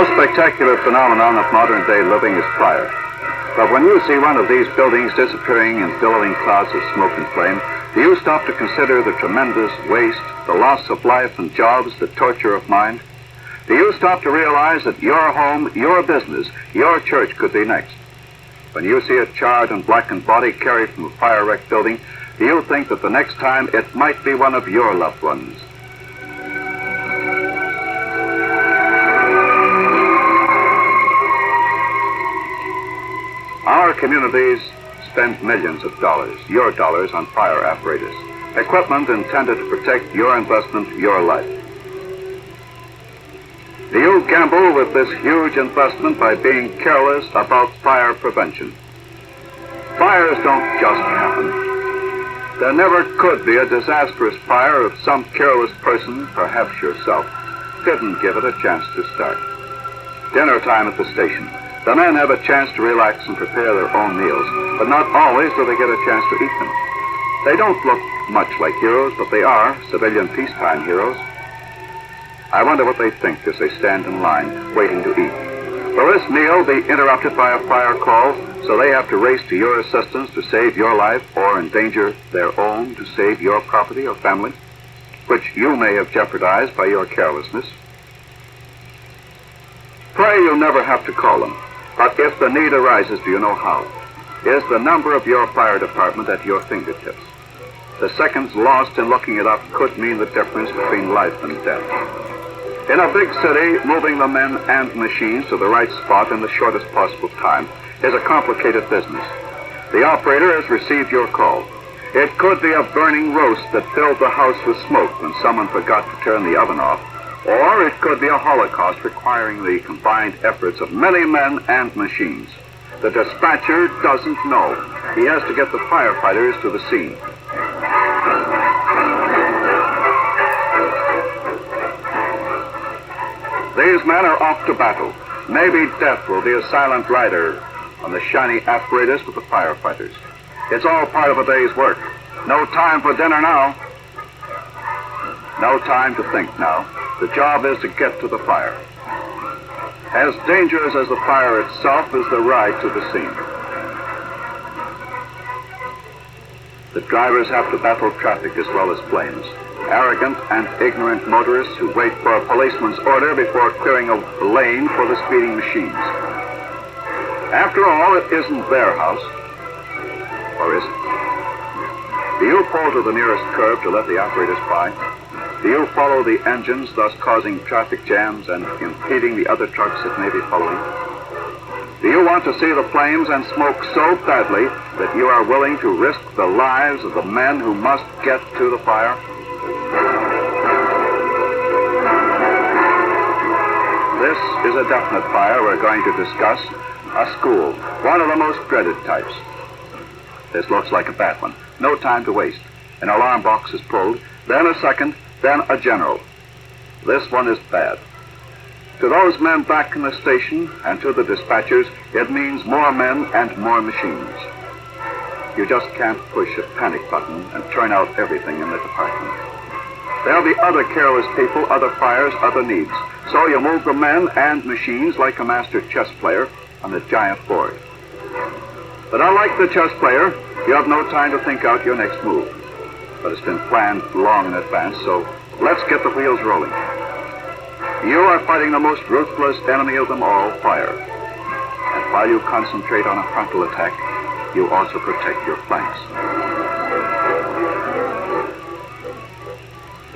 most spectacular phenomenon of modern-day living is fire. But when you see one of these buildings disappearing in billowing clouds of smoke and flame, do you stop to consider the tremendous waste, the loss of life and jobs, the torture of mind? Do you stop to realize that your home, your business, your church could be next? When you see a charred and blackened body carried from a fire-wrecked building, do you think that the next time it might be one of your loved ones? Our communities spend millions of dollars, your dollars, on fire apparatus, equipment intended to protect your investment, your life. Do you gamble with this huge investment by being careless about fire prevention? Fires don't just happen. There never could be a disastrous fire if some careless person, perhaps yourself, didn't give it a chance to start. Dinner time at the station. The men have a chance to relax and prepare their own meals, but not always do they get a chance to eat them. They don't look much like heroes, but they are civilian peacetime heroes. I wonder what they think as they stand in line, waiting to eat. Will this meal be interrupted by a fire call, so they have to race to your assistance to save your life or endanger their own to save your property or family, which you may have jeopardized by your carelessness? Pray you never have to call them. But if the need arises, do you know how? Is the number of your fire department at your fingertips? The seconds lost in looking it up could mean the difference between life and death. In a big city, moving the men and machines to the right spot in the shortest possible time is a complicated business. The operator has received your call. It could be a burning roast that filled the house with smoke when someone forgot to turn the oven off. Or it could be a holocaust requiring the combined efforts of many men and machines. The dispatcher doesn't know. He has to get the firefighters to the scene. These men are off to battle. Maybe death will be a silent rider on the shiny apparatus with the firefighters. It's all part of a day's work. No time for dinner now. No time to think now. The job is to get to the fire. As dangerous as the fire itself is the ride to the scene. The drivers have to battle traffic as well as flames. Arrogant and ignorant motorists who wait for a policeman's order before clearing a lane for the speeding machines. After all, it isn't their house. Or is it? Do you pull to the nearest curb to let the operators by? Do you follow the engines, thus causing traffic jams and impeding the other trucks that may be following? Do you want to see the flames and smoke so badly that you are willing to risk the lives of the men who must get to the fire? This is a definite fire we're going to discuss. A school, one of the most dreaded types. This looks like a bad one. No time to waste. An alarm box is pulled, then a second, then a general. This one is bad. To those men back in the station and to the dispatchers, it means more men and more machines. You just can't push a panic button and turn out everything in the department. There'll be other careless people, other fires, other needs. So you move the men and machines like a master chess player on a giant board. But unlike the chess player, you have no time to think out your next move. But it's been planned long in advance, so let's get the wheels rolling. You are fighting the most ruthless enemy of them all, fire. And while you concentrate on a frontal attack, you also protect your flanks.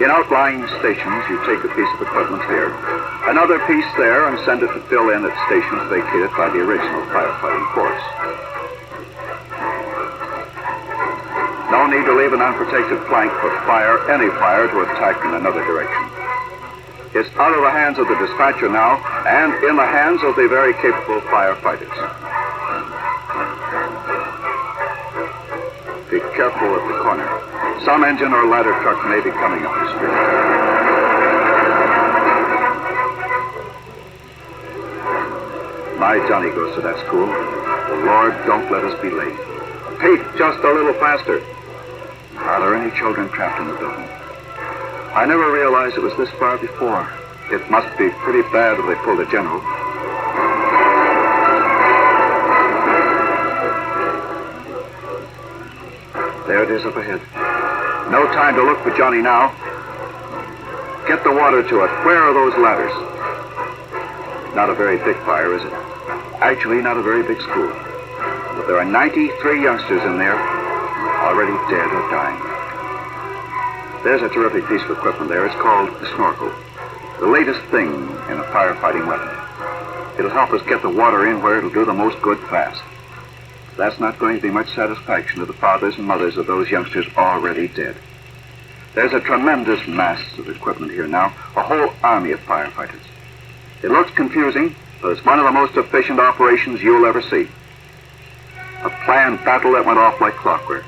In outlying stations, you take a piece of equipment here, another piece there, and send it to fill in at stations vacated by the original firefighting force. No need to leave an unprotected flank for fire, any fire, to attack in another direction. It's out of the hands of the dispatcher now, and in the hands of the very capable firefighters. Be careful at the corner. Some engine or ladder truck may be coming up the street. My Johnny goes to that school. Lord, don't let us be late. Pete, just a little faster. Are there any children trapped in the building? I never realized it was this far before. It must be pretty bad if they pulled a general. There it is up ahead. No time to look for Johnny now. Get the water to it. Where are those ladders? Not a very big fire, is it? Actually, not a very big school. But there are 93 youngsters in there, already dead or dying. There's a terrific piece of equipment there. It's called the snorkel. The latest thing in a firefighting weapon. It'll help us get the water in where it'll do the most good fast. That's not going to be much satisfaction to the fathers and mothers of those youngsters already dead. There's a tremendous mass of equipment here now, a whole army of firefighters. It looks confusing, but it's one of the most efficient operations you'll ever see. A planned battle that went off like clockwork.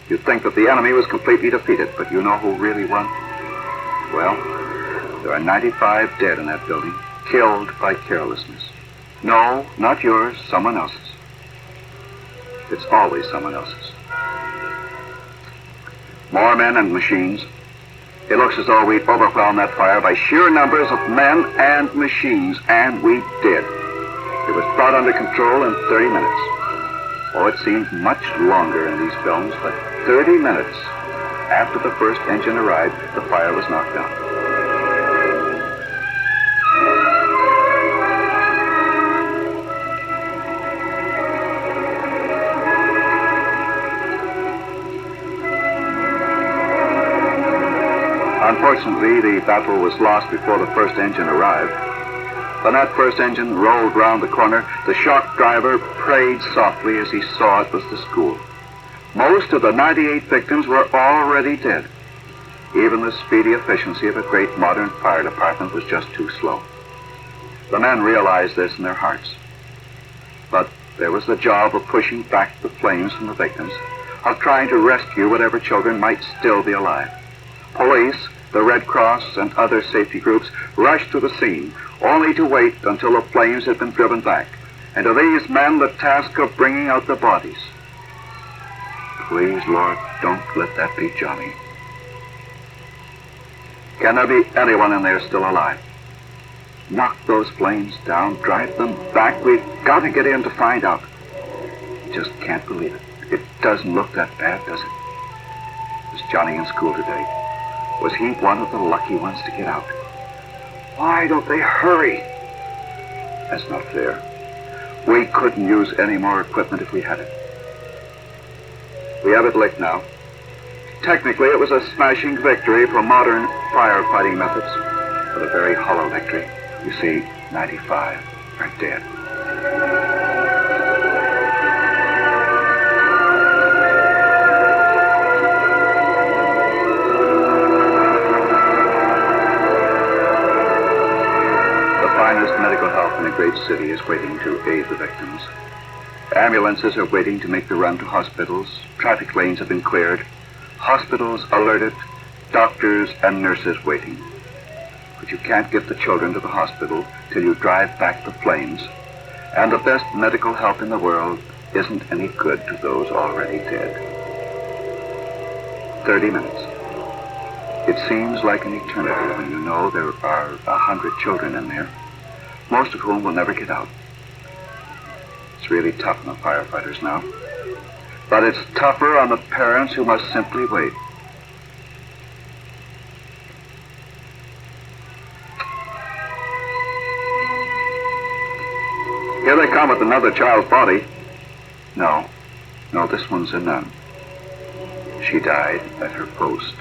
You'd think that the enemy was completely defeated, but you know who really won? Well, there are 95 dead in that building, killed by carelessness. No, not yours, someone else's. It's always someone else's. More men and machines. It looks as though we'd overwhelm that fire by sheer numbers of men and machines, and we did. It was brought under control in 30 minutes. Oh, it seems much longer in these films, but 30 minutes after the first engine arrived, the fire was knocked down. Unfortunately, the battle was lost before the first engine arrived. When that first engine rolled round the corner, the shock driver prayed softly as he saw it was the school. Most of the 98 victims were already dead. Even the speedy efficiency of a great modern fire department was just too slow. The men realized this in their hearts. But there was the job of pushing back the flames from the victims, of trying to rescue whatever children might still be alive. Police, the Red Cross, and other safety groups rushed to the scene, only to wait until the flames had been driven back, and to these men the task of bringing out the bodies. Please, Lord, don't let that be Johnny. Can there be anyone in there still alive? Knock those flames down, drive them back. We've got to get in to find out. Just can't believe it. It doesn't look that bad, does it? Was Johnny in school today? Was he one of the lucky ones to get out? Why don't they hurry? That's not fair. We couldn't use any more equipment if we had it. We have it licked now. Technically, it was a smashing victory for modern firefighting methods, but a very hollow victory. You see, 95 are dead. Medical help in a great city is waiting to aid the victims. Ambulances are waiting to make the run to hospitals. Traffic lanes have been cleared. Hospitals alerted. Doctors and nurses waiting. But you can't get the children to the hospital till you drive back the flames. And the best medical help in the world isn't any good to those already dead. 30 minutes. It seems like an eternity when you know there are 100 children in there, most of whom will never get out. It's really tough on the firefighters now. But it's tougher on the parents who must simply wait. Here they come with another child's body. No, this one's a nun. She died at her post.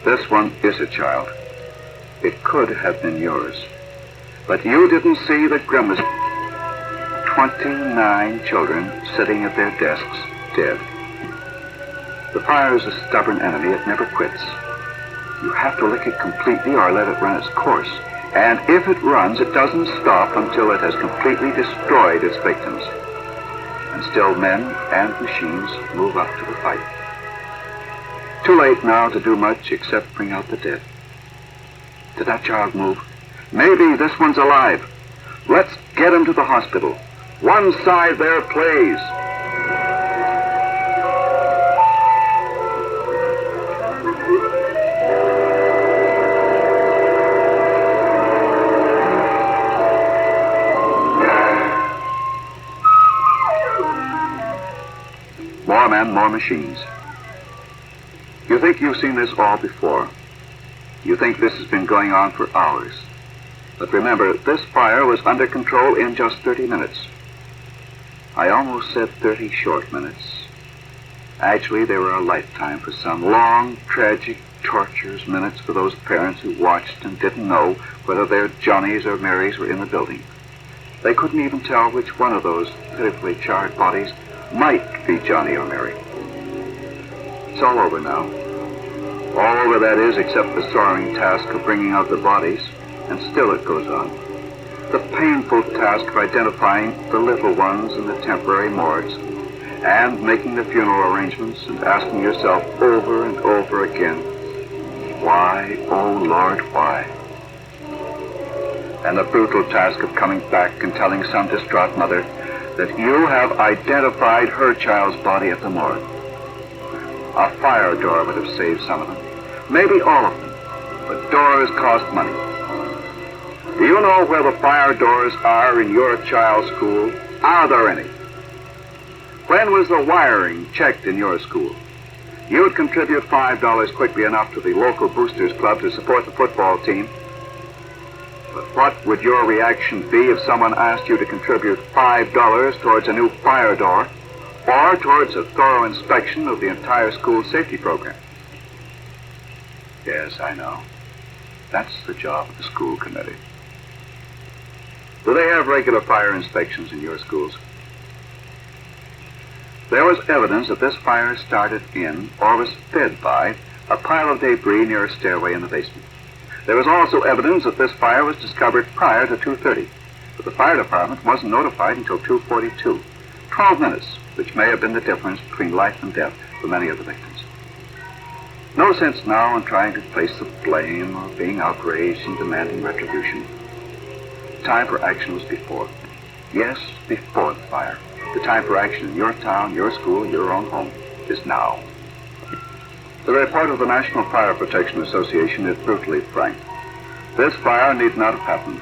This one is a child. It could have been yours. But you didn't see the grimmest. 29 children sitting at their desks, dead. The fire is a stubborn enemy. It never quits. You have to lick it completely or let it run its course. And if it runs, it doesn't stop until it has completely destroyed its victims. And still men and machines move up to the fight. Too late now to do much except bring out the dead. Did that child move? Maybe this one's alive. Let's get him to the hospital. One side there, please. More men, more machines. You think you've seen this all before. You think this has been going on for hours. But remember, this fire was under control in just 30 minutes. I almost said 30 short minutes. Actually, they were a lifetime for some. Long, tragic, torturous minutes for those parents who watched and didn't know whether their Johnnies or Marys were in the building. They couldn't even tell which one of those pitifully charred bodies might be Johnny or Mary. It's all over now. All over, that is, except the soaring task of bringing out the bodies, and still it goes on. The painful task of identifying the little ones in the temporary morgues, and making the funeral arrangements and asking yourself over and over again, why, oh Lord, why? And the brutal task of coming back and telling some distraught mother that you have identified her child's body at the morgue. A fire door would have saved some of them, maybe all of them, but doors cost money. Do you know where the fire doors are in your child's school? Are there any? When was the wiring checked in your school? You'd contribute $5 quickly enough to the local boosters club to support the football team. But what would your reaction be if someone asked you to contribute $5 towards a new fire door or towards a thorough inspection of the entire school safety program? Yes, I know. That's the job of the school committee. Do they have regular fire inspections in your schools? There was evidence that this fire started in or was fed by a pile of debris near a stairway in the basement. There was also evidence that this fire was discovered prior to 2:30, but the fire department wasn't notified until 2:42. 12 minutes, which may have been the difference between life and death for many of the victims. No sense now in trying to place the blame or being outraged and demanding retribution. The time for action was before. Yes, before the fire. The time for action in your town, your school, your own home is now. The report of the National Fire Protection Association is brutally frank. This fire need not have happened.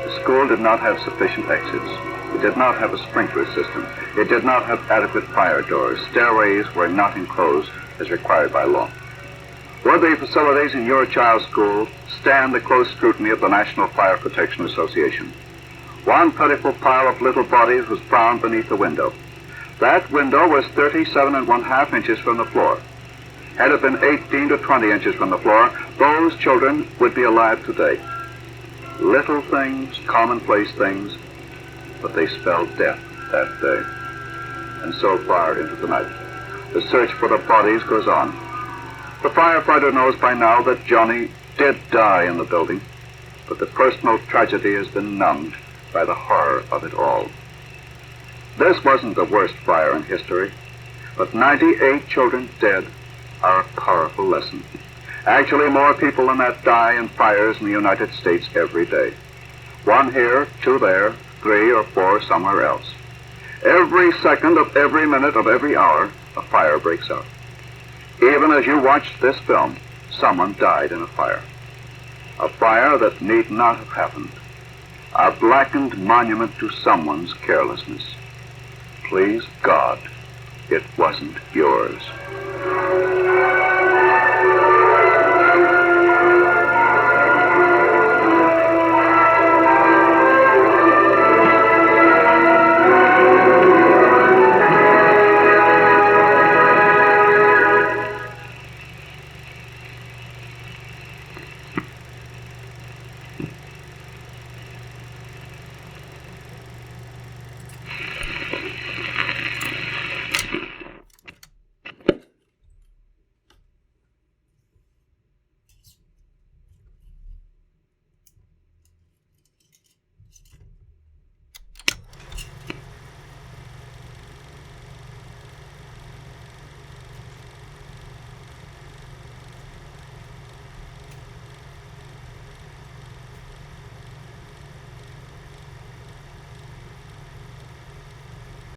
The school did not have sufficient exits. It did not have a sprinkler system. It did not have adequate fire doors. Stairways were not enclosed as required by law. Would the facilities in your child's school stand the close scrutiny of the National Fire Protection Association? One pitiful pile of little bodies was found beneath the window. That window was 37½ inches from the floor. Had it been 18 to 20 inches from the floor, those children would be alive today. Little things, commonplace things, but they spelled death that day. And so far into the night, the search for the bodies goes on. The firefighter knows by now that Johnny did die in the building, but the personal tragedy has been numbed by the horror of it all. This wasn't the worst fire in history, but 98 children dead are a powerful lesson. Actually, more people than that die in fires in the United States every day. 1 here, 2 there, 3 or 4 somewhere else. Every second of every minute of every hour, a fire breaks out. Even as you watched this film, someone died in a fire. A fire that need not have happened. A blackened monument to someone's carelessness. Please God, it wasn't yours.